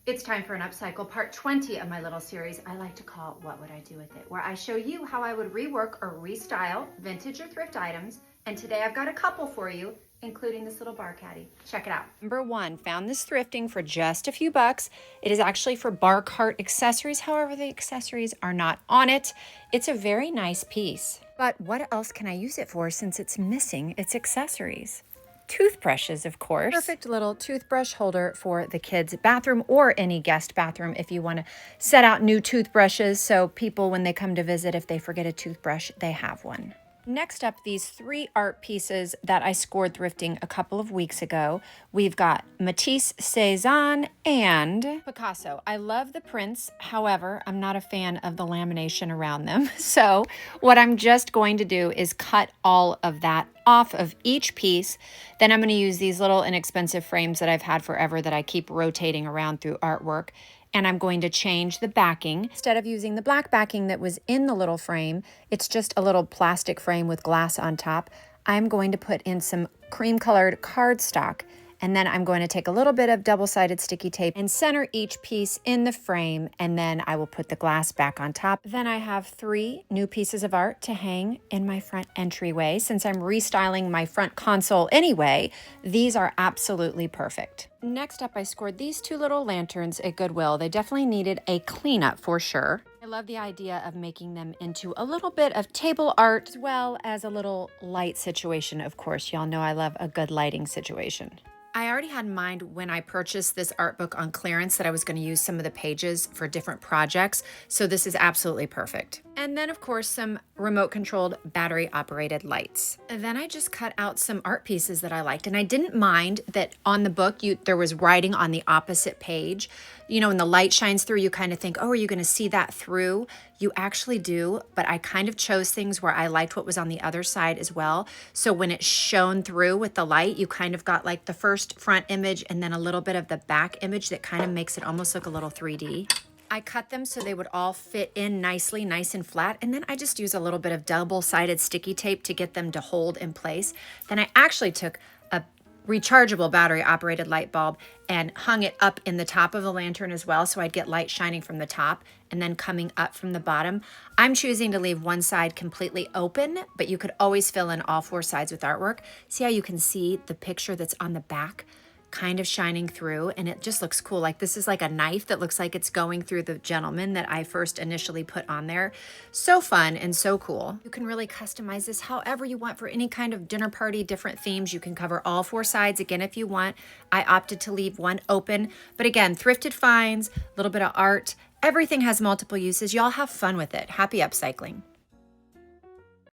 It's time for an upcycle, part 20 of my little series I like to call What Would I Do With It, where I show you how I would rework or restyle vintage or thrift items. And today I've got a couple for you, including this little bar caddy. Check it out. Number one, found this thrifting for just a few bucks. It is actually for bar cart accessories. However, the accessories are not on it. It's a very nice piece. But what else can I use it for since it's missing its accessories? Toothbrushes, of course. Perfect little toothbrush holder for the kids' bathroom or any guest bathroom if you want to set out new toothbrushes so people, when they come to visit, if they forget a toothbrush, they have one. Next up, these three art pieces that I scored thrifting a couple of weeks ago. We've got Matisse, Cezanne, and Picasso. I love the prints. However, I'm not a fan of the lamination around them. So what I'm just going to do is cut all of that off of each piece. Then I'm going to use these little inexpensive frames that I've had forever that I keep rotating around through artwork. And I'm going to change the backing. Instead of using the black backing that was in the little frame, it's just a little plastic frame with glass on top. I'm going to put in some cream colored cardstock, and then I'm going to take a little bit of double-sided sticky tape and center each piece in the frame, and then I will put the glass back on top. Then I have three new pieces of art to hang in my front entryway. Since I'm restyling my front console anyway, these are absolutely perfect. Next up, I scored these two little lanterns at Goodwill. They definitely needed a cleanup for sure. I love the idea of making them into a little bit of table art as well as a little light situation. Of course, y'all know I love a good lighting situation. I already had in mind when I purchased this art book on clearance that I was going to use some of the pages for different projects, so this is absolutely perfect. And then, of course, some remote-controlled battery-operated lights. And then I just cut out some art pieces that I liked, and I didn't mind that on the book there was writing on the opposite page. You know, when the light shines through, you kind of think, oh, are you going to see that through? You actually do, but I kind of chose things where I liked what was on the other side as well. So when it shone through with the light, you kind of got like the first front image and then a little bit of the back image that kind of makes it almost look a little 3D. I cut them so they would all fit in nicely, nice and flat, and then I just use a little bit of double-sided sticky tape to get them to hold in place. Then I actually took a rechargeable battery-operated light bulb and hung it up in the top of the lantern as well, so I'd get light shining from the top and then coming up from the bottom. I'm choosing to leave one side completely open, but you could always fill in all four sides with artwork. See how you can see the picture that's on the back kind of shining through, and it just looks cool. Like this is like a knife that looks like it's going through the gentleman that I first initially put on there. So fun and so cool. You can really customize this however you want for any kind of dinner party, different themes. You can cover all four sides again if you want. I opted to leave one open, but again, thrifted finds, a little bit of art. Everything has multiple uses. Y'all have fun with it. Happy upcycling.